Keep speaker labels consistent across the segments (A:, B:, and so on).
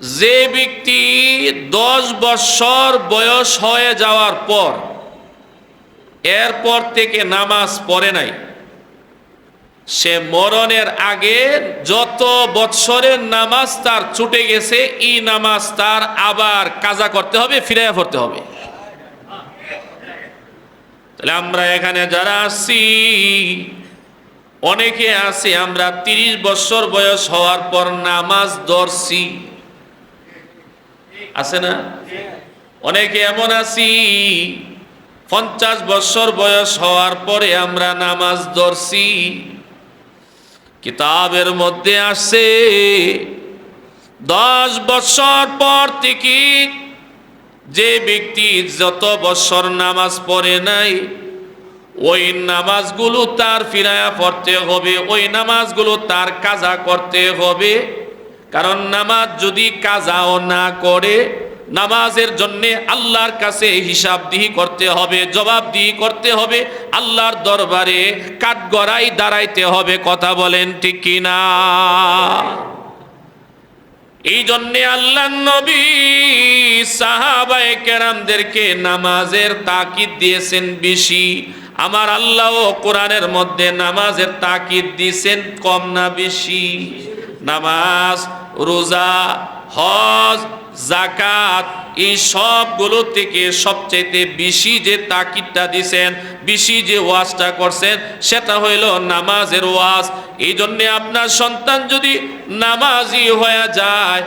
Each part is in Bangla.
A: যে ব্যক্তি 10 বছর বয়স হয়ে যাওয়ার পর এরপর থেকে নামাজ পড়ে নাই, সে মরণের আগে যত বৎসরের নামাজ তার ছুটে গেছে এই নামাজ তার আবার কাজা করতে হবে, ফিরাইয়া পড়তে হবে। তাহলে আমরা এখানে যারা আছি অনেকে আছি আমরা 30 বছর বয়স হওয়ার পর নামাজ ধরছি, আছে না? অনেকে এমন আছি 50 বছর বয়স হওয়ার পরে আমরা নামাজ ধরছি। কিতাবের মধ্যে আসছে 10 বছর পর থেকে যে ব্যক্তি যত বছর নামাজ পড়ে নাই ওই নামাজগুলো তার ফিরায়া পড়তে হবে, ওই নামাজগুলো তার কাজা করতে হবে। কারণ নামাজ যদি কাজাও না করে, নামাজের জন্যে আল্লাহর কাছে হিসাবদিহি করতে হবে, জবাবদিহি করতে হবে, আল্লাহর দরবারে কাঠগড়াই দাঁড়াইতে হবে। কথা বলেন ঠিক কিনা? এই জন্যে আল্লাহ নবী সাহাবায়ে কেরামদেরকে নামাজের তাকিদ দিয়েছেন বেশি। আমার আল্লাহ কোরআনের মধ্যে নামাজের তাকিদ দিয়েছেন কম না বেশি? নামাজ, রোজা, হজ, যাকাত এই সবগুলো থেকে সবচাইতে বেশি যে তাকিদটা দিছেন, বেশি যে ওয়াজটা করছেন সেটা হইল নামাজের ওয়াজ। এই জন্যে আপনার সন্তান যদি নামাজি হয়ে যায়,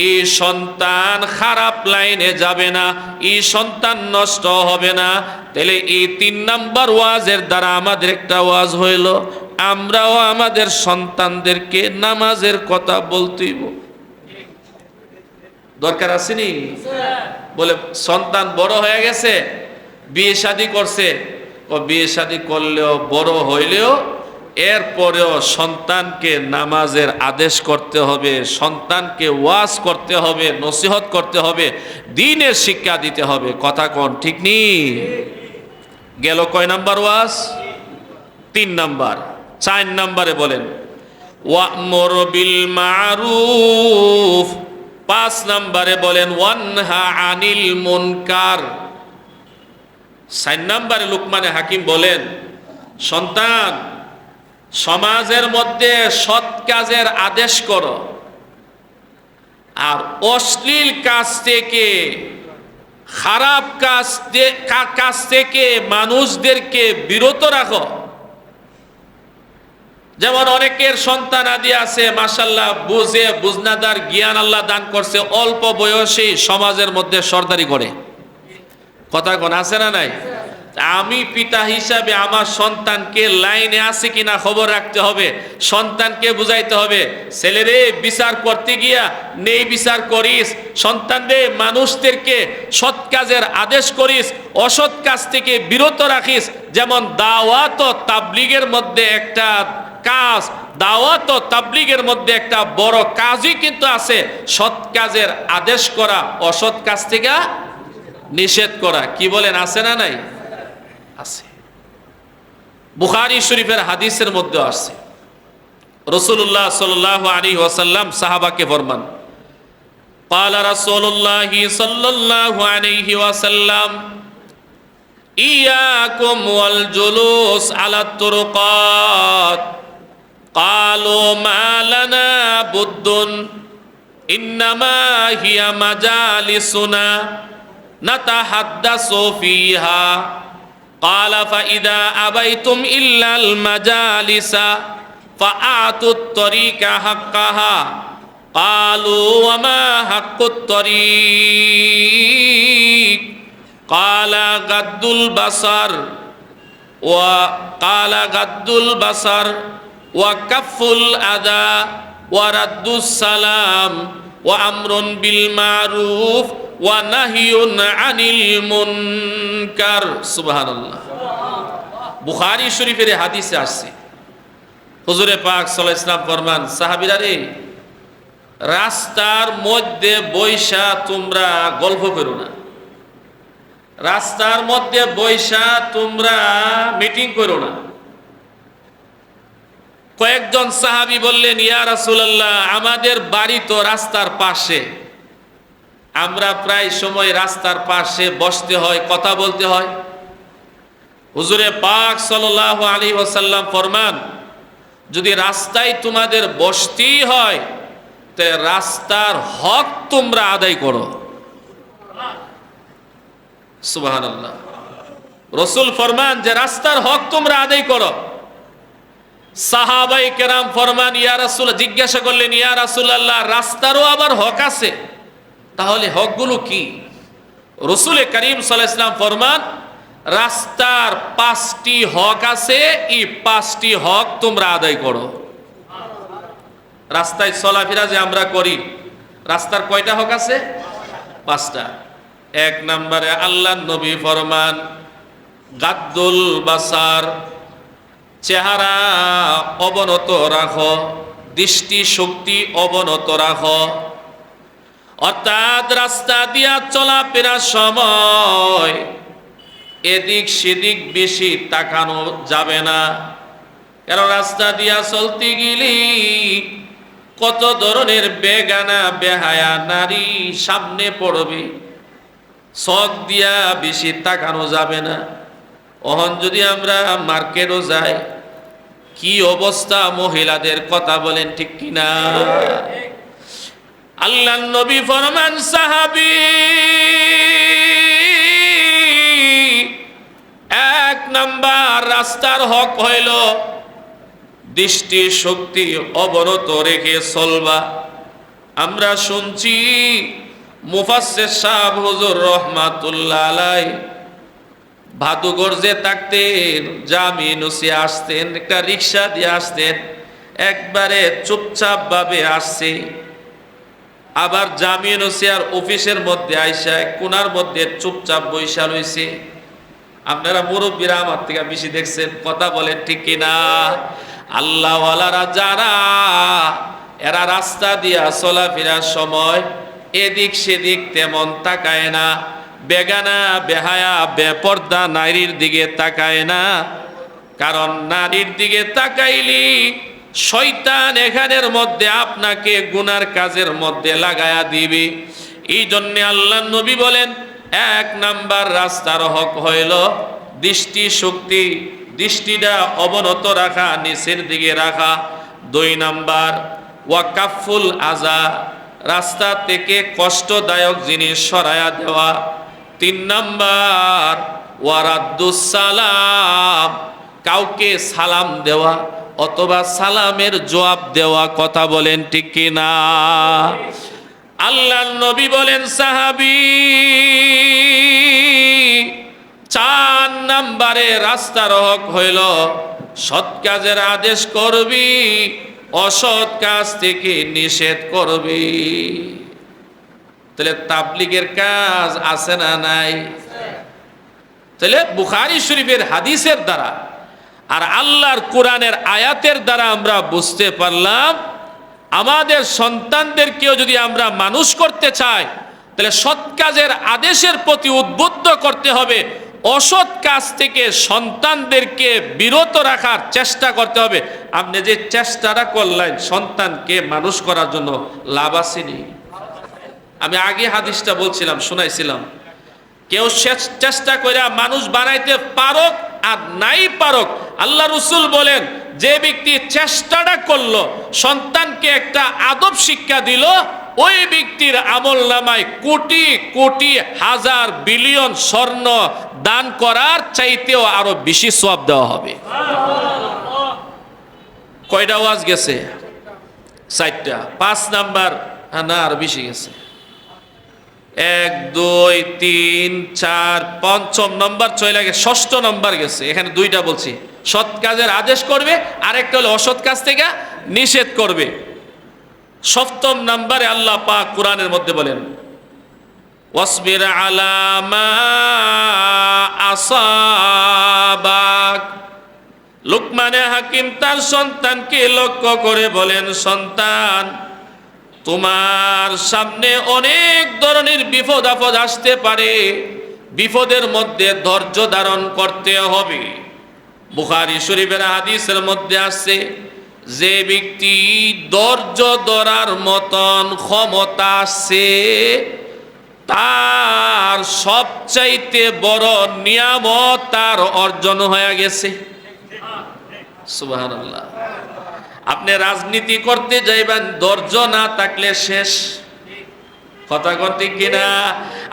A: এই সন্তান খারাপ লাইনে যাবে না, এই সন্তান নষ্ট হবে না। তাহলে এই 3 নাম্বার ওয়াজের দ্বারা আমাদের একটা ওয়াজ হইল, আমরাও আমাদের সন্তানদেরকে নামাজের কথা বলতেইব। দরকার আসেনি? বলে সন্তান বড় হয়ে গেছে, বিয়ে শাদী করছে, ও বিয়ে শাদী করলেও বড় হইলেও এরপরেও সন্তানকে নামাজের আদেশ করতে হবে, সন্তানকে ওয়াজ করতে হবে, নসিহত করতে হবে, দ্বীনের শিক্ষা দিতে হবে। কথা কোন ঠিক নি? গেল কয় নাম্বার ওয়াজ? 3 নাম্বার। 4 নাম্বারে বলেন ওয়া'মুর বিল মারুফ। 5 নাম্বারে বলেন ওয়ানহা আনিল মুনকার। 4 নাম্বারে লুকমানে হাকিম বলেন, সন্তান সমাজের মধ্যে সৎ কাজের আদেশ করো আর অশ্লীল কাজ থেকে, খারাপ কাজ থেকে মানুষদেরকে বিরত রাখো। যেমন অনেকের সন্তান আদি আছে মাশাআল্লাহ, বুঝনাদার জ্ঞান আল্লাহ দান করছে, অল্প বয়সেই সমাজের মধ্যে সরদারি করে। কথা কোন আছে না নাই? আমি পিতা হিসাবে আমার সন্তানকে লাইনে আছে কিনা খবর রাখতে হবে, সন্তানকে বুঝাইতে হবে, ছেলেরে বিচার করতে গিয়া নেই বিচার করিস, সন্তানদের মানুষদেরকে সৎ কাজের আদেশ করিস, অসৎ কাজ থেকে বিরত রাখিস। যেমন দাওয়াত ও তাবলীগের মধ্যে একটা কাজ, দাওয়াত ও তাবলীগের মধ্যে একটা বড় কাজই কিন্তু আছে সৎ কাজের আদেশ করা, অসৎ কাজ থেকে নিষেধ করা। কি বলেন, আছে না নাই? আছে। বুখারী শরীফের হাদিসের মধ্যে আছে, রাসূলুল্লাহ সাল্লাল্লাহু আলাইহি ওয়াসাল্লাম সাহাবাকে ফরমান, ক্বালা রাসূলুল্লাহ সাল্লাল্লাহু আলাইহি ওয়াসাল্লাম ইয়াকুম ওয়াল জুলুস আলা তুরুকাত। ক্বালু মা লানা বুদ্দুন ইন্নামা হিয়া মাজালিসুনা নাতাহাদ্দাসু ফিহা। قال فإذا أبيتم إلا المجالس فأعطوا الطريق حقها. قالوا وما حق الطريق؟ قال غض البصر وكف الأذى ورد السلام وأمر بالمعروف ওয়ানাহিয়ুন আনিল মুনকার। সুবহানাল্লাহ। বুখারী শরীফের হাদিসে আসছে, হুজুরে পাক সাল্লাল্লাহু আলাইহি ওয়াসাল্লাম ফরমান, সাহাবীরা রে, রাস্তার মধ্যে বৈশা তোমরা গল্প করো না, রাস্তার মধ্যে বৈশা তোমরা মিটিং করো না। কয়েকজন সাহাবী বললেন, ইয়া রাসূলুল্লাহ, আমাদের বাড়ি তো রাস্তার পাশে, আমরা প্রায় সময় রাস্তার পাশে বসতে হয়, কথা বলতে হয়। হুজুরে পাক সাল্লাল্লাহু আলাইহি ওয়াসাল্লাম ফরমান, যদি রাস্তায় তোমাদের বসতেই হয় তাহলে রাস্তার হক তোমরা আদায় করো। সুবহানাল্লাহ। রাসূল ফরমান যে রাস্তার হক তোমরা আদায় করো। সাহাবায়ে কেরাম ফরমান, ইয়া রাসূল, জিজ্ঞাসা করলেন, ইয়া রাসূলুল্লাহ, রাস্তারও আবার হক আছে, তাহলে হকগুলো কি? রাসূল করিম সাল্লাল্লাহু আলাইহি ওয়াসাল্লাম ফরমান, রাস্তার 5টি হক আছে, এই 5টি হক তোমরা আদায় করো। রাস্তায় চলাফেরা যে আমরা করি, রাস্তার কয়টা হক আছে? 5টা। 1 নম্বরে আল্লাহর নবী ফরমান, গাদ্দুল বাসার, চেহারা অবনত রাখো, দৃষ্টি শক্তি অবনত রাখো। অর্থাৎ রাস্তা দিয়া চলাফেরার সময় এদিক সেদিক বেশি তাকানো যাবে না, কারণ রাস্তা দিয়া চলতে গেলে কত ধরনের বেগানা বেহায়া নারী সামনে পড়বে, চোখ দিয়া বেশি তাকানো যাবে না। ওহন যদি আমরা মার্কেটও যাই, কি অবস্থা মহিলাদের, কথা বলেন ঠিক কিনা? আল্লাহর নবী ফরমান, সাহাবী, 1 নাম্বার রাস্তার হক হইল দৃষ্টি শক্তি অবনত রেখে চলবা। আমরা শুনছি মুফাসসির সাহেব হুজুর রহমাতুল্লাহ আলাইহি ভাদুগর্জে থাকতেন, জামি নসি আসতেন, একটা রিক্সা দিয়ে আসতেন, একবারে চুপচাপ ভাবে আসছে। আবার জামি নসিয়ার অফিসের মধ্যে আইসা কোনার মধ্যে চুপচাপ বৈশা রইছে। আপনারা মুরব্বীরা আমার থেকে বেশি দেখছেন, কথা বলেন ঠিক কিনা? আল্লাহওয়ালারা যারা, এরা রাস্তা দিয়া চলাফেরার সময় এদিক সেদিক তেমন তাকায় না, বেগানা বেহায়া বেপর্দা নারীর দিকে তাকায় না। কারণ নারীর দিকে তাকাইলি শয়তান এখানের মধ্যে আপনাকে গুনার কাজের মধ্যে লাগায়া দিবে। এই জন্যে আল্লাহ নবী বলেন, 1 নাম্বার রাস্তার হক হইল দৃষ্টি শক্তি, দৃষ্টিটা অবনত রাখা, নিচের দিকে রাখা। 2 নাম্বার ওয়াকাফুল আজা, রাস্তা থেকে কষ্টদায়ক জিনিস সরায়া দেওয়া। 3 নাম্বার ওয়ারাদ্দুস সালাম, কাউকে সালাম দেওয়া অথবা সালামের জবাব দেওয়া, কথা বলেন ঠিক কিনা? আল্লাহর নবী বলেন, সাহাবী, 4 নাম্বারে রাস্তার হক হইল সৎ কাজের আদেশ করবি, অসৎ কাজ থেকে নিষেধ করবি। তাহলে তাবলীগের কাজ আছে না নাই? তাহলে বুখারী শরীফের হাদিসের দ্বারা আর আল্লাহর কোরআনের আয়াতের দ্বারা আমরা বুঝতে পারলাম, আমাদের সন্তানদেরকেও যদি আমরা মানুষ করতে চাই তাহলে সৎ কাজের আদেশের প্রতি উদ্বুদ্ধ করতে হবে, অসৎ কাজ থেকে সন্তানদেরকে বিরত রাখার চেষ্টা করতে হবে। আপনি যে চেষ্টাটা করলেন সন্তানকে মানুষ করার জন্য, লাভ আসেনি? আমি আগে হাদিসটা বলছিলাম, শোনাইছিলাম, কেউ চেষ্টা করে মানুষ বানাইতে পারুক আর নাই পারুক, আল্লাহ রাসূল বলেন, যে ব্যক্তি চেষ্টাটা করলো, সন্তানকে একটা আদব শিক্ষা দিল, ওই ব্যক্তির আমল নামায় কোটি কোটি হাজার বিলিয়ন স্বর্ণ দান করার চাইতেও আরো বেশি সওয়াব দেওয়া হবে। কয়টা ওয়াজ গেছে? 4টা। 5 নাম্বার না, আর বেশি গেছে। 1 2 3 4 5ম নম্বর চলে গেছে, 6ষ্ঠ নম্বর গেছে। এখানে 2টা বলছি, সৎ কাজের আদেশ করবে, আরেকটা হলো অসৎ কাজ থেকে নিষেধ করবে। 7ম নম্বরে আল্লাহ পাক কোরআনের মধ্যে বলেন, ওয়াসবির আলা মা আসাবাক। লুকমানে হাকিম তার সন্তানকে লক্ষ্য করে বলেন, সন্তান, তোমার সামনে অনেক ধরনের বিপদ আপদ আসতে পারে, বিপদের মধ্যে ধৈর্য ধারণ করতে হবে। বুখারী শরীফের হাদিসের মধ্যে আছে, যে ব্যক্তি ধৈর্য ধরার মতন ক্ষমতা আছে, তার সবচাইতে বড় নিয়ামত তার অর্জন হয়ে গেছে। সুবহানাল্লাহ। আপনি রাজনীতি করতে যাইবেন, ধৈর্য না থাকলে শেষ। কথা কথা কিনা?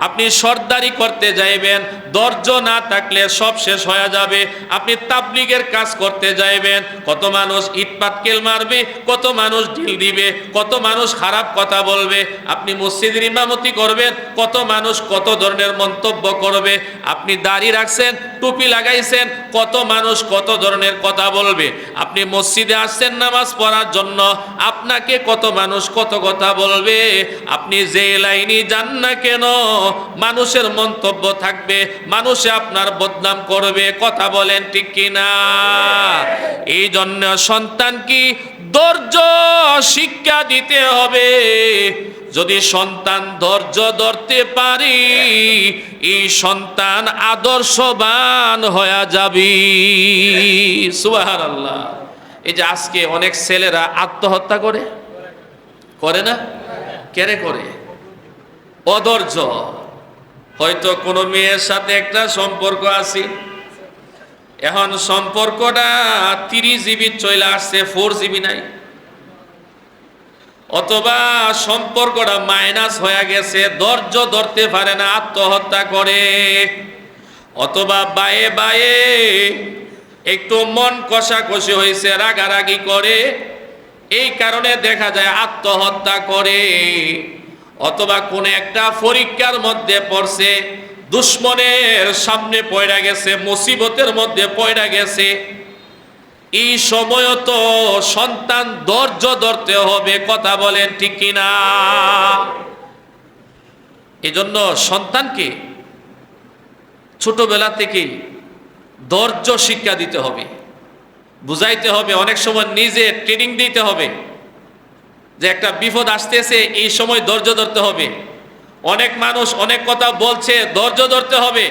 A: আপনি সর্দারি করতে যাইবেন, ধৈর্য না থাকলে সব শেষ হয়ে যাবে। আপনি তাবলীগের কাজ করতে যাইবেন, কত মানুষ ইট পাটকেল মারবে, কত মানুষ ঢিল দিবে, কত মানুষ খারাপ কথা বলবে। আপনি মসজিদের ইমামতি করবেন, কত মানুষ কত ধরনের মন্তব্য করবে। আপনি দাড়ি রাখছেন, টুপি লাগাইছেন, কত মানুষ কত ধরনের কথা বলবে। আপনি মসজিদে আসছেন নামাজ পড়ার জন্য, আপনাকে কত মানুষ কত কথা বলবে। আপনি যে লাইনে যান না কেন, মানুষের মন্তব্য থাকবে, মানুষে আপনার বদনাম করবে। কথা বলেন ঠিক কিনা? এই জন্য সন্তান কি ধৈর্য শিক্ষা দিতে হবে। যদি সন্তান ধৈর্য ধরতে পারি, এই সন্তান আদর্শবান হয়ে যাবে। সুবহানাল্লাহ। এই যে আজকে অনেক ছেলেরা আত্মহত্যা করে না? কেন করে? অধৈর্য। হয়তো কোনো মেয়ের সাথে একটা সম্পর্ক আছে, এখন সম্পর্কটা 30 জিবি চলে আসছে, 4 জিবি নাই, অথবা সম্পর্কটা মাইনাস হয়ে গেছে, ধৈর্য ধরতে পারে না, আত্মহত্যা করে। অথবা বায়ে বায়ে একটু মন কষাকষি হয়েছে, রাগারাগি করে, এই কারণে দেখা যায় আত্মহত্যা করে। অথবা কোন একটা পরীক্ষার মধ্যে পড়ছে, দুশ্মনের সামনে পড়ে গেছে, মুসিবতের মধ্যে পড়ে গেছে, এই সময় তো সন্তান ধৈর্য ধরতে হবে। কথা বলেন ঠিক কিনা? এজন্য সন্তানকে ছোটবেলা থেকেই ধৈর্য শিক্ষা দিতে হবে, বুঝাইতে হবে। অনেক সময় নিজে ট্রেনিং দিতে হবে যে একটা বিপদ আসতেছে, এই সময় ধৈর্য ধরতে হবে। অনেক মানুষ অনেক কথা বলছে, ধৈর্য ধরতে হবে।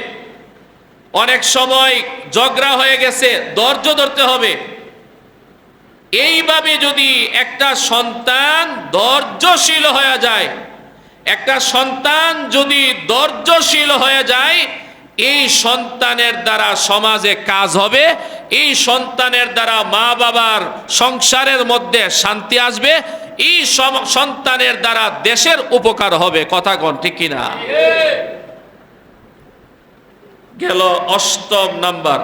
A: অনেক সময় ঝগড়া হয়ে গেছে, ধৈর্য ধরতে হবে। এইভাবে যদি একটা সন্তান ধৈর্যশীল হয়ে যায়, একটা সন্তান যদি ধৈর্যশীল হয়ে যায়, এই সন্তানের দ্বারা সমাজে কাজ হবে, এই সন্তানের দ্বারা মা বাবার সংসারের মধ্যে শান্তি আসবে, এই সন্তানের দ্বারা দেশের উপকার হবে। কথা কোন ঠিক কিনা? গেল 8ম নাম্বার।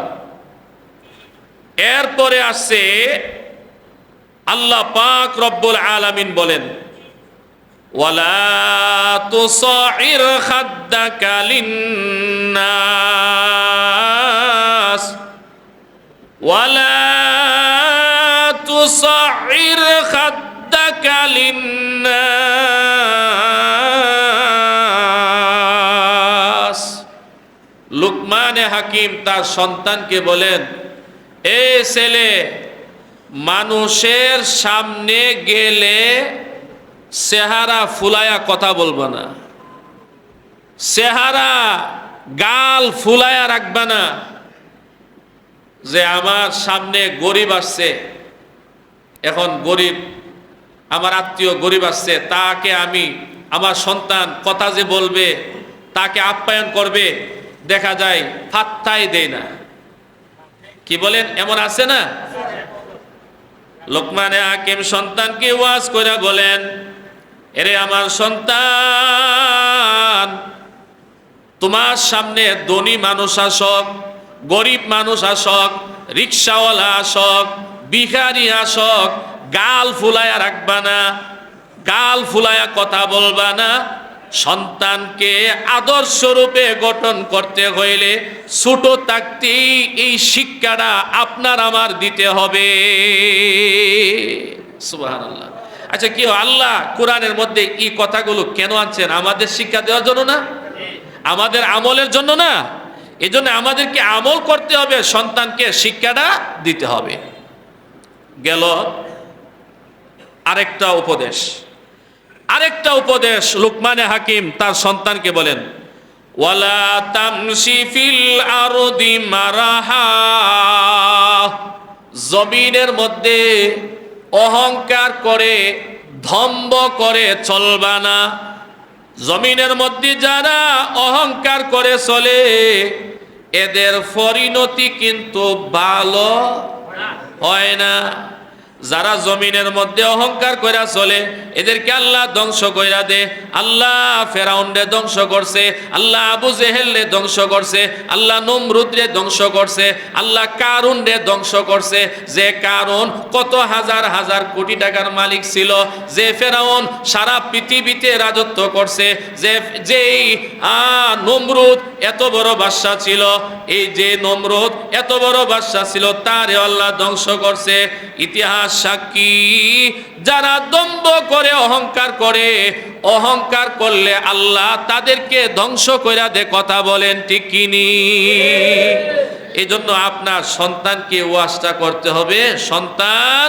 A: এরপরে আসছে আল্লাহ পাক রব্বুল আলামিন বলেন, ওয়ালা তুসাইর খাদ্দাকা লিন্নাস, ওয়ালা তুসাইর খাদ্দাকা লিন্নাস। লুকমানে হাকিম তার সন্তানকে বলেন, এ ছেলে, মানুষের সামনে গেলে চেহারা ফুলায়া কথা বলবা না, চেহারা গাল ফুলায়া রাখবা না। যে আমার সামনে গরিব আসছে, এখন গরিব আমার আত্মীয় গরিব আসছে, তাকে আমি, আমার সন্তান কথা যে বলবে, তাকে আপ্যায়ন করবে, দেখা যায় ফাত্তাই দেয় না। কি বলেন? এমন আছে না? লোকমানে হাকিম সন্তানকে ওয়াজ করে বলেন, এরে আমার সন্তান, তোমার সামনে ধনী মানুষ আসক, গরিব মানুষ আসক, রিক্সাওয়ালা আসক, ভিখারি আসক, গাল ফুলায়া রাখবা না, গাল ফুলায়া কথা বলবা না। সন্তানকে আদর্শ রূপে গঠন করতে হইলে ছোট থাকতেই এই শিক্ষাটা আপনার আমার দিতে হবে। সুবহানাল্লাহ। আচ্ছা, কি আল্লাহ কোরআনের মধ্যে এই কথাগুলো কেন আনছেন? আমাদের শিক্ষা দেওয়ার জন্য না, আমাদের আমলের জন্য না। এই জন্য আমাদেরকে আমল করতে হবে, সন্তানকে শিক্ষাটা দিতে হবে। গেল আরেকটা উপদেশ লুকমানে হাকিম তার সন্তানকে বলেন, ওয়ালা তামশি ফিল আরদি মারাহা, জমিনের মধ্যে অহংকার করে, ধম্ব করে চলবা না। জমিনের মধ্যে যারা অহংকার করে চলে এদের পরিণতি কিন্তু ভালো হয় না। যারা জমিনের মধ্যে অহংকার কইরা চলে এদেরকে আল্লাহ ধ্বংস কইরা দে। আল্লাহ ফেরাউনরে ধ্বংস করছে, আল্লাহ আবু জেহেলরে ধ্বংস করছে, আল্লাহ নমরুদরে ধ্বংস করছে, আল্লাহ কারুনরে ধ্বংস করছে। যে কারুন কত হাজার হাজার কোটি টাকার মালিক ছিল, যে ফেরাউন সারা পৃথিবীতে রাজত্ব করছে, যেই নমরুদ এত বড় বাদশা ছিল, এই যে নমরুদ এত বড় বাদশা ছিল তারে আল্লাহ ধ্বংস করছে। ইতিহাস সাক্ষী, যারা দম্ভ করে অহংকার করে, অহংকার করলে আল্লাহ তাদেরকে ধ্বংস কইরা দে। কথা বলেন ঠিক কিনি? এই জন্য আপনার সন্তানকে ওয়াজটা করতে হবে, সন্তান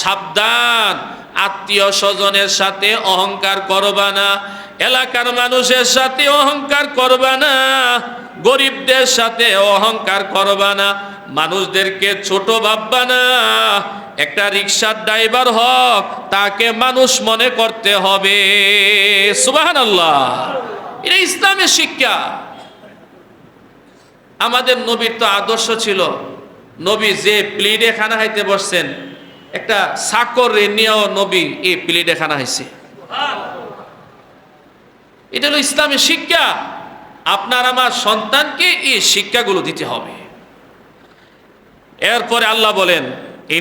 A: সাবধান, আত্মীয় স্বজনের সাথে অহংকার করবা না, এলাকার মানুষের সাথে অহংকার করবা না, গরিবদের সাথে অহংকার করবা না, মানুষদেরকে ছোট ভাববা না। একটা রিকশার ড্রাইভার হক, তাকে মানুষ মনে করতে হবে। সুবহানাল্লাহ, এটা ইসলামের শিক্ষা। আমাদের নবীর তো আদর্শ ছিল, নবী যে প্লেটে খানা খাইতে বসছেন, একটা চাকর নিয়েও নবী এই প্লেটে খানা খাইছে। এটা হলো ইসলামের শিক্ষা। আপনার আমার সন্তানকে এই শিক্ষাগুলো দিতে হবে। এরপরে আল্লাহ বলেন,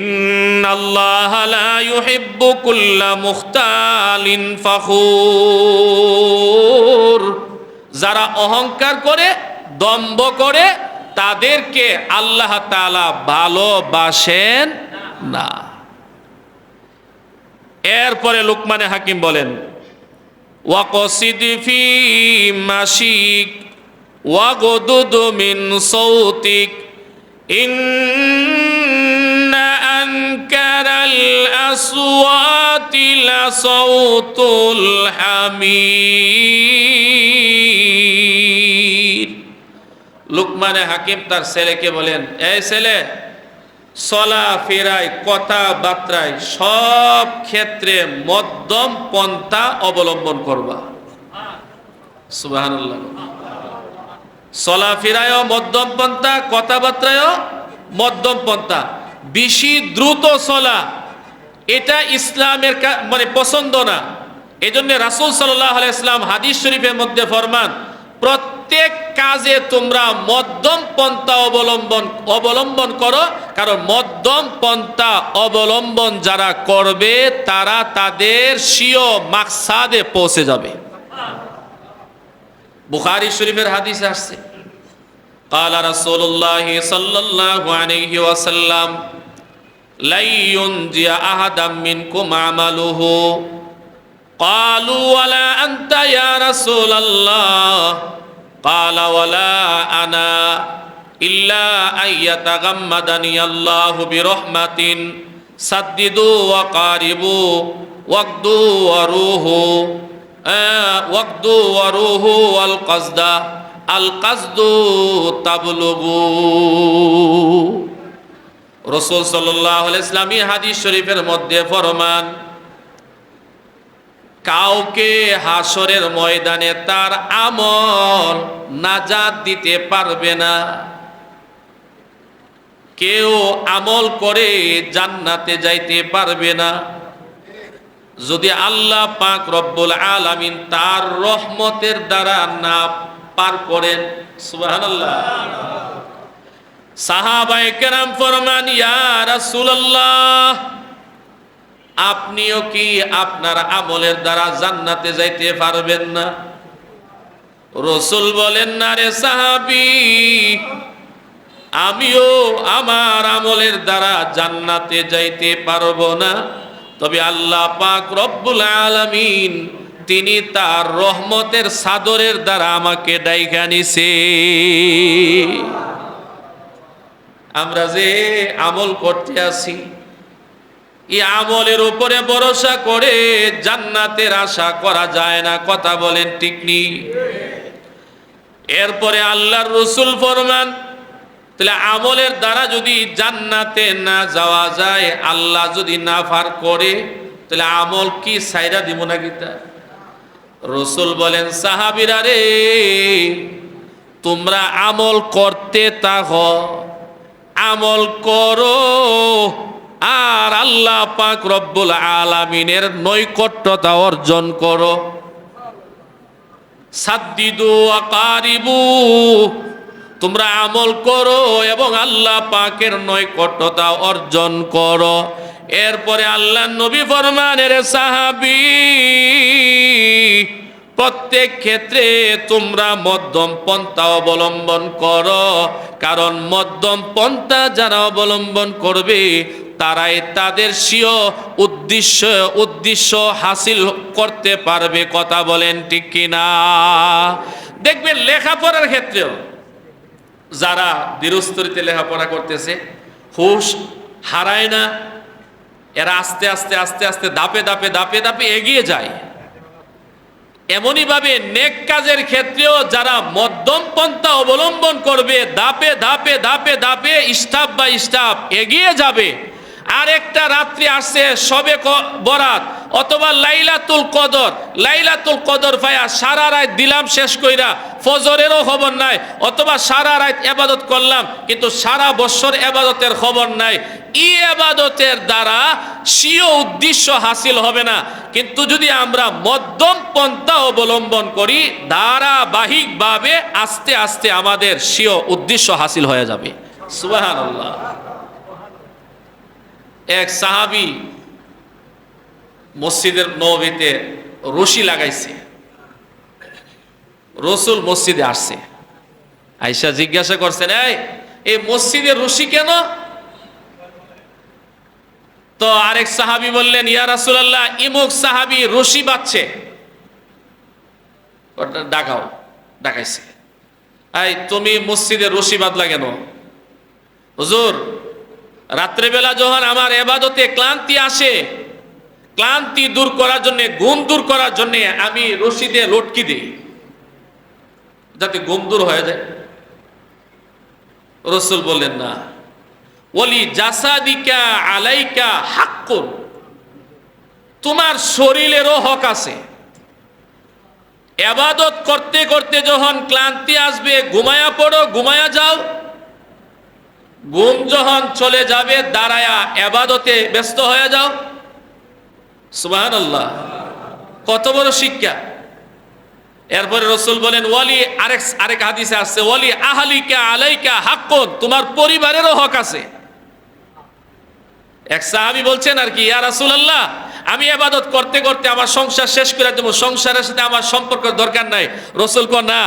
A: ইন্নাল্লাহা লা ইউহিব্বু কুল্লা মুখতালিন ফাখুর। যারা অহংকার করে, দম্ভ করে, তাদেরকে আল্লাহ তাআলা ভালোবাসেন না। এরপরে লুকমানে হাকিম বলেন, ওয়াকসিদ ফি মাশিক ওয়াগদুদ মিন সাউতিক ইন্না আনকারাল আসওয়াতি লাসাউতুল হামির। লুকমানে হাকিম তার ছেলেকে বলেন, এই ছেলে, চলা ফেরায়, কথাবার্তায় সব ক্ষেত্রে মধ্যম পন্থা অবলম্বন করবা। সুবহানাল্লাহ। চলা ফেরায়ও মধ্যম পন্থা, কথাবার্তায়ও মধ্যম পন্থা। বেশি দ্রুত চলা এটা ইসলামের মানে পছন্দ না। এই জন্য রাসূল সাল্লাল্লাহু আলাইহি ওয়াসাল্লাম হাদিস শরীফের মধ্যে ফরমান, প্রত্যেক কাজে তোমরা মধ্যম পন্থা অবলম্বন করো, কারণ মধ্যম পন্থা অবলম্বন যারা করবে তারা তাদের স্বীয় মাকসাদে পৌঁছে যাবে। বুখারী শরীফের হাদিসে আসছে, قال رسول الله صلى الله عليه وسلم لا ينجي أحدا منكم عمله قالوا ولا أنت يا رسول الله قال ولا أنا إلا أن يتغمدني الله برحمة سددوا وقاربوا واغدوا وروه والقصد القصد تبلغوا। রাসূল সাল্লাল্লাহু আলাইহি ওয়াসাল্লাম এই হাদিস শরীফের মধ্যে ফরমান, কাউকে হাসরের ময়দানে তার আমল নাজাত দিতে পারবে না। কেউ আমল করে জান্নাতে যাইতে পারবে না যদি আল্লাহ পাক রব্বুল আলামিন তার রহমতের দ্বারা না পার করেন। সুবহানাল্লাহ। সাহাবায়ে কেরাম ফরমান, ইয়া রাসূলুল্লাহ, আপনিও কি আপনার আমলের দ্বারা জান্নাতে যাইতে পারবেন না? রাসূল বলেন, না রে সাহাবী, আমিও আমার আমলের দ্বারা জান্নাতে যাইতে পারবো না, তবে আল্লাহ পাক রব্বুল আলামিন তিনি তার রহমতের চাদরের দ্বারা আমাকে ডাইকা নিছে। আমরা যে আমল করতে আছি, এই আমলের উপরে ভরসা করে জান্নাতের আশা করা যায় না। কথা বলেন ঠিক নি? এরপরে আল্লাহর রাসূল ফরমান, তাহলে আমলের দ্বারা যদি জান্নাতে না যাওয়া যায়, আল্লাহ যদি না ফার করে, তাহলে আমল কি সাইরা দিব নাকি? তা রাসূল বলেন, সাহাবীরা রে, তোমরা আমল করতে থাকো, আমল করো, আর আল্লাহ পাক রব্বুল আলামিনের নৈকট্যতা অর্জন করো। সাদ্দিদু ওয়া কারিবু, তোমরা আমল করো এবং আল্লাহ পাকের নৈকট্যতা অর্জন করো। এরপরে আল্লাহ নবী ফরমান, রে সাহাবী, প্রত্যেক ক্ষেত্রে তোমরা মধ্যম পন্থা অবলম্বন করো, কারণ মধ্যম পন্থা যারা অবলম্বন করবে তারাই তাদের স্বীয় উদ্দেশ্য হাসিল করতে পারবে। কথা বলেন ঠিক কিনা? দেখবেন লেখাপড়ার ক্ষেত্রেও যারা ধীরস্থিতে লেখাপড়া করতেছে, হুঁশ হারায় না, এরা আস্তে আস্তে আস্তে আস্তে ধাপে ধাপে ধাপে ধাপে এগিয়ে যায়। এমনই ভাবে নেক কাজের ক্ষেত্রেও যারা মধ্যম পন্থা অবলম্বন করবে, ধাপে ধাপে ধাপে ধাপে স্টাপ বাই স্টাপ এগিয়ে যাবে। আর একটা রাত্রি আসছে সবে বরাত অথবা লাইলাতুল কদর পায়া সারা রাত দিলাম শেষ কইরা, ফজরেরও খবর নাই, অথবা সারা রাত ইবাদত করলাম কিন্তু সারা বছর ইবাদতের খবর নাই। এই ইবাদতের দ্বারা স্বীয় উদ্দেশ্য হাসিল হবে না। কিন্তু যদি আমরা মধ্যম পন্থা অবলম্বন করি, ধারাবাহিকভাবে আস্তে আস্তে আমাদের স্বীয় উদ্দেশ্য হাসিল হয়ে যাবে। সুবহানাল্লাহ। এক সাহাবী মসজিদের নববীতে রশি লাগাইছে, রাসূল মসজিদে আসছে, আয়েশা জিজ্ঞাসা করছেন, এই মসজিদে রশি কেন? তো আরেক সাহাবী বললেন, ইয়া রাসূলুল্লাহ, ইমুক সাহাবী রশি বাঁধছে, ডাকাইছে। তুমি মসজিদে রশি বাঁধলা কেন? হুজুর, রাত্রেবেলা যখন আমার ইবাদতে ক্লান্তি আসে, ক্লান্তি দূর করার জন্য, ঘুম দূর করার জন্য আমি রশি দিয়ে লটকি দিই, যাতে ঘুম দূর হয়ে যায়। রাসূল বললেন, না, ওয়ালি জাসাদিকা আলাইকা হাক্কুন, তোমার শরীরেরও হক আছে। ইবাদত করতে করতে যখন ক্লান্তি আসবে, ঘুমায়া পড়ো, ঘুমায়া যাও। ঘুম যখন চলে যাবে, দাঁড়ায়া ইবাদতে ব্যস্ত হয়ে যাও। সুবহানাল্লাহ, কত বড় শিক্ষা। এরপরে রাসূল বলেন, ওয়ালি আরেক হাদিসে আসছে, ওয়ালি আহলিকা আলাইকা হাক্কুন, তোমার পরিবারেরও হক আছে। এক সাহাবী বলছেন আর কি, ইয়া রাসূলুল্লাহ, আমি ইবাদত করতে করতে আমার সংসার শেষ করে দেব, সংসারের সাথে আমার সম্পর্ক দরকার নাই। রাসূল কো, না,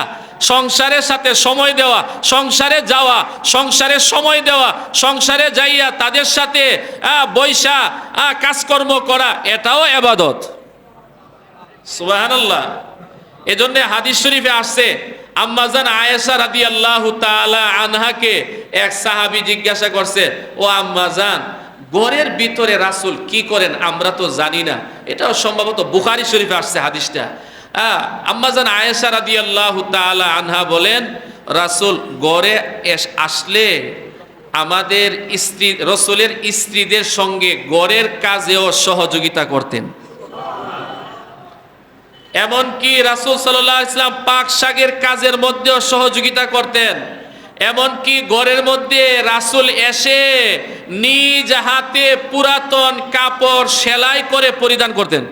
A: সংসারের সাথে সময় দেওয়া, সংসারে যাওয়া, সংসারে সময় দেওয়া, সংসারে যাইয়া তাদের সাথে বৈশা কাজকর্ম করা, এটাও ইবাদত। সুবহানাল্লাহ। এজন্য হাদিস শরীফে আসছে, আম্মাজান আয়েশা রাদিয়াল্লাহু তাআলা আনহাকে এক সাহাবী জিজ্ঞাসা করছে, ও আম্মাজান, ঘরের ভিতরে রাসূল কি করেন আমরা তো জানি না। এটাও সম্ভবত বুখারী শরীফে আসছে হাদিসটা। আম্মাজান আয়েশা রাদিয়াল্লাহু তাআলা আনহা বলেন, রাসূল ঘরে আসলে আমাদের স্ত্রী, রাসূলের স্ত্রীদের সঙ্গে ঘরের কাজেও সহযোগিতা করতেন। এমনকি রাসূল সাল্লাল্লাহু আলাইহি ওয়াসাল্লাম পাক শাকের কাজের মধ্যেও সহযোগিতা করতেন। এমনকি ঘরের মধ্যে রাসূল এসে নিজ হাতে পুরাতন কাপড় সেলাই করে পরিধান করতেন।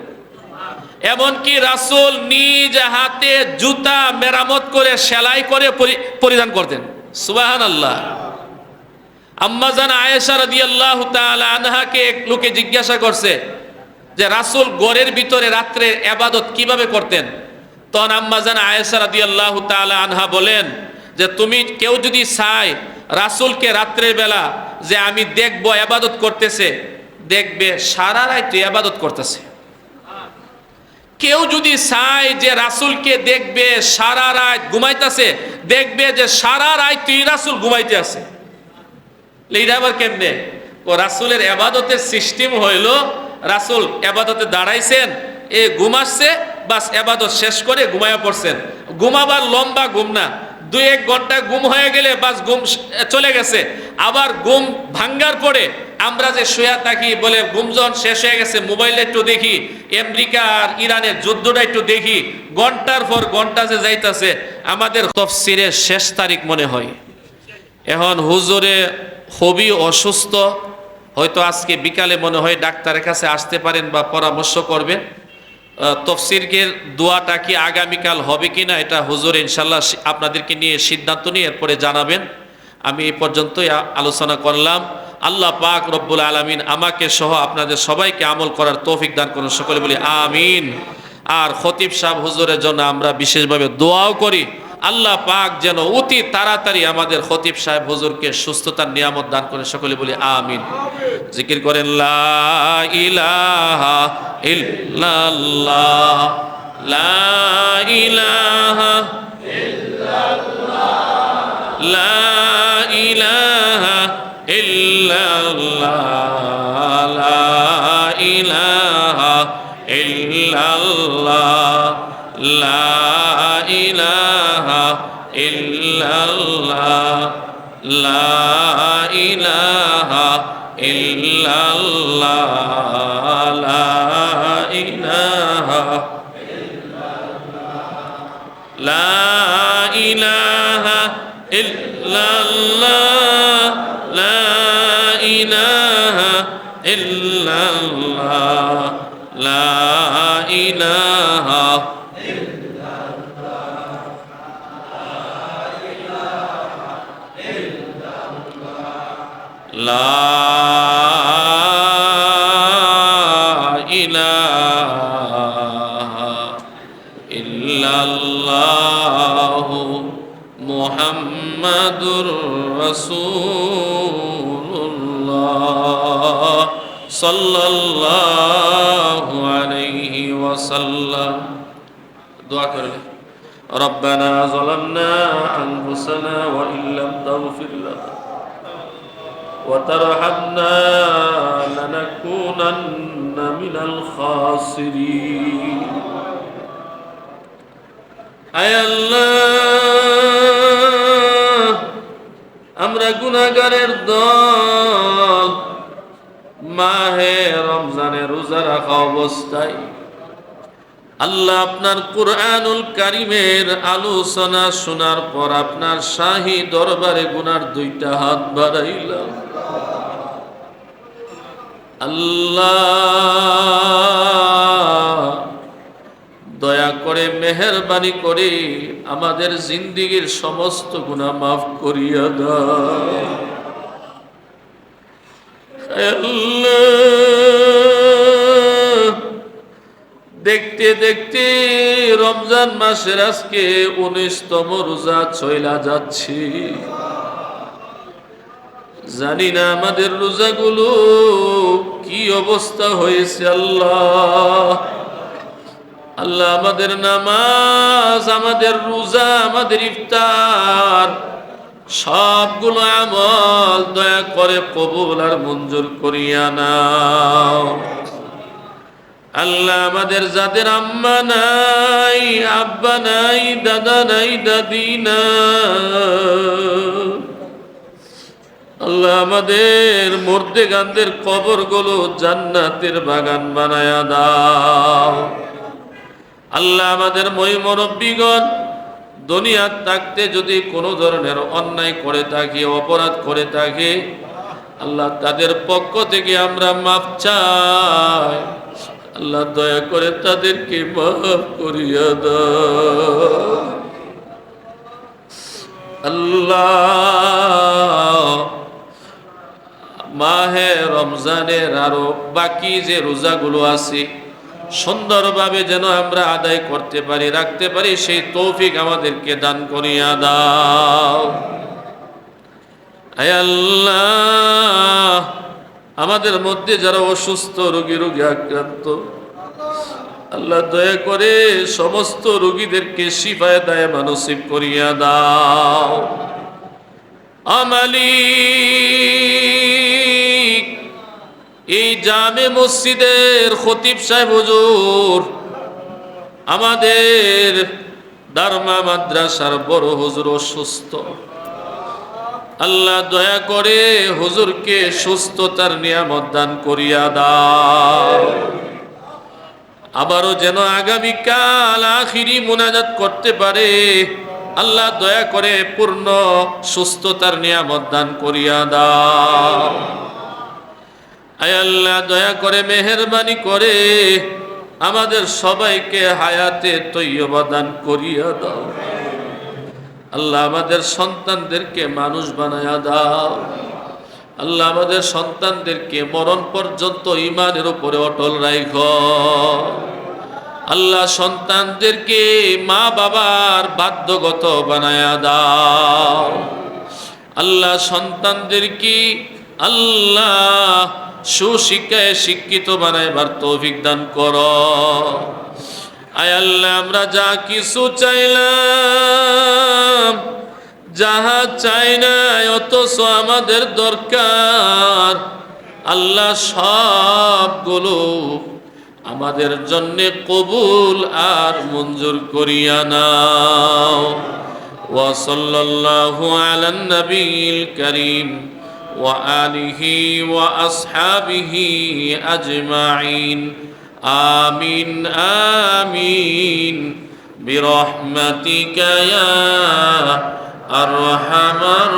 A: এমনকি রাসূল নিজ হাতে জুতা মেরামত করে সেলাই করে পরিধান করতেন। সুবহানাল্লাহ। আম্মাজান আয়েশা রাদিয়াল্লাহু তাআলা আনহাকে এক লোকে জিজ্ঞাসা করছে যে রাসূল ঘরের ভিতরে রাত্রে ইবাদত কিভাবে করতেন? তখন আম্মাজান আয়েশা রাদিয়াল্লাহু তাআলা আনহা বলেন যে তুমি কেউ যদি চায় রাসূলকে রাত্রের বেলা যে আমি দেখবো ইবাদত করতেছে, দেখবে সারা রাত ইবাদত করতেছে। কেউ যদি চায় যে রাসূলকে দেখবে সারা রাত ঘুমাইতেছে, দেখবে যে সারা রাত রাসূল ঘুমাইতে আছে। এইটা আবার কেমনে? ও রাসূলের ইবাদতের সিস্টেম হইল, রাসূল ইবাদতে দাঁড়াইছেন, ঘুমাচ্ছে, বাস ইবাদত শেষ করে ঘুমায়া পড়ছেন। ঘুমাবার লম্বা ঘুম না, 2-1 ঘন্টা ঘুম হয়ে গেলে বাস ঘুম চলে গেছে। আবার ঘুম ভাঙ্গার পরে আমরা যে শুয়ে থাকি বলে গুমজন শেষ হয়ে গেছে, মোবাইলে একটু দেখি, আমেরিকা আর ইরানের যুদ্ধটা একটু দেখি, ঘন্টার পর ঘন্টা যে যাইতাছে, আমাদের তাফসীরের শেষ তারিখ মনে হয়। এখন হুজুরে খুবই অসুস্থ, হয়তো আজকে বিকালে মনে হয় ডাক্তারের কাছে আসতে পারেন বা পরামর্শ করবেন। তাফসীরের দোয়াটা কি আগামীকাল হবে কিনা এটা হুজুর ইনশাল্লাহ আপনাদেরকে নিয়ে সিদ্ধান্ত নিয়ে এরপরে জানাবেন। আমি এই পর্যন্তই আলোচনা করলাম। আল্লাহ পাক রব্বুল আলামিন আমাকে সহ আপনাদের সবাইকে আমল করার তৌফিক দান করুন, সকলে বলি আমিন। আর খতিব সাহেব হুজুরের জন্য আমরা বিশেষভাবে দোয়াও করি, আল্লাহ পাক যেন অতি তাড়াতাড়ি আমাদের খতিব সাহেব হুজুরকে সুস্থতার নিয়ামত দান করেন, সকলে বলি আমিন। জিকির করেন লা ইলাহা ইল্লাল্লাহ, লা ইলাহা ইল্লাল্লাহ, লা ইলাহা ইল্লাল্লাহ, লা ইলাহা ইল্লাল্লাহ, লা ইলাহা ইল্লাল্লাহ, লা ইলাহা ইল্লাল্লাহ, লা ইলাহা ইল্লাল্লাহ, লা ইলাহা ইল্লাল্লাহ, লা ইলাহা ইল্লাল্লাহ, লা ইলাহা লা ইলাহা ইল্লাল্লাহু মুহাম্মাদুর রাসূলুল্লাহ সাল্লাল্লাহু আলাইহি ওয়াসাল্লাম। দোয়া করবে, রব্বানা যালামনা আনফুসানা ওয়া ইল্লাম তাগফির লানা وترحمنا لنكونن من الخاسرين। আয় আল্লাহ, আমরা গুনাহগারের দল, মাহে রমজানের রোজা রাখা অবস্থায় আল্লাহ আপনার কুরআনুল কারীমের আলোচনা শোনার পর আপনার শাহী দরবারে গুনার দুইটা হাত বাড়াইলাম। আল্লাহ দয়া করে মেহেরবানি করে আমাদের জিন্দেগীর সমস্ত গুনাহ মাফ করিয়া দাও। আল্লাহ দেখতে দেখতে রমজান মাসের আজকে 19তম রোজা চইলা যাচ্ছে। জানি না আমাদের রোজাগুলো কি অবস্থা হয়েছে। আল্লাহ আল্লাহ আমাদের নামাজ, আমাদের রোজা, আমাদের ইফতার সবগুলো আমল দয়া করে কবুল আর মঞ্জুর করিয়া নাও। আল্লাহ আমাদের যাদের আম্মা নাই, আব্বা নাই, দাদা নাই, দাদি নাই, আল্লাহ আমাদের মুর্দেগানদের কবরগুলো জান্নাতের বাগান বানায়া দাও। আল্লাহ আমাদের মই মুরব্বিগণ দুনিয়ার থাকতে যদি কোনো ধরনের অন্যায় করে থাকি, অপরাধ করে থাকি, আল্লাহ তাদের পক্ষ থেকে আমরা মাফ চাই। আল্লাহ দয়া করে তাদেরকে মাফ করিয়া দাও। আল্লাহ মাহে রমজানের আরো বাকি যে রোজাগুলো আছে সুন্দরভাবে যেন আমরা আদায় করতে পারি, রাখতে পারি, সেই তৌফিক আমাদেরকে দান করিয়া দাও। আয় আল্লাহ আমাদের মধ্যে যারা অসুস্থ রোগী আক্রান্ত, আল্লাহ দয়া করে সমস্ত রোগীদেরকে শিফায়ে দায়েমা নসিব করিয়া দাও। আমালিক এই জামে মসজিদের খতিব সাহেব হুজুর, আমাদের দারমা মাদ্রাসার বড় হুজুর অসুস্থ, আল্লাহ দয়া করে হুজুরকে সুস্থতার নিয়ামত দান করিয়া দাও। আবারও যেন আগামীকাল আখিরি মুনাজাত করতে পারে, আল্লাহ দয়া করে পূর্ণ সুস্থতার নিয়ামত দান করিয়া দাও। আয় আল্লাহ দয়া করে মেহেরবানি করে আমাদের সবাইকে হায়াতে তৈয়বা দান করিয়া দাও। আল্লাহ আমাদের সন্তানদেরকে মানুষ বানায়া দাও। আল্লাহ আমাদের সন্তানদেরকে মরণ পর্যন্ত ঈমানের উপরে অটল রাখো। আল্লাহ সন্তানদেরকে মা বাবার বাধ্যগত বানায়া দাও। আল্লাহ সন্তানদেরকে আল্লাহ সুশিক্ষায় শিক্ষিত বানাইবার তৌফিক দান করো। আয় আল্লাহ আমরা যা কিছু চাইলাম, যাহা চাই না অথচ আমাদের দরকার, আল্লাহ সবগুলো আমাদের জন্য কবুল আর মঞ্জুর করিয়া নাও। ওয়া সাল্লাল্লাহু আলান নবিয়িল কারীম ওয়া আলিহি ওয়া আসহাবিহি আজমাইন। আমিন আমিন বিরহমাতিকা ইয়া আরহামার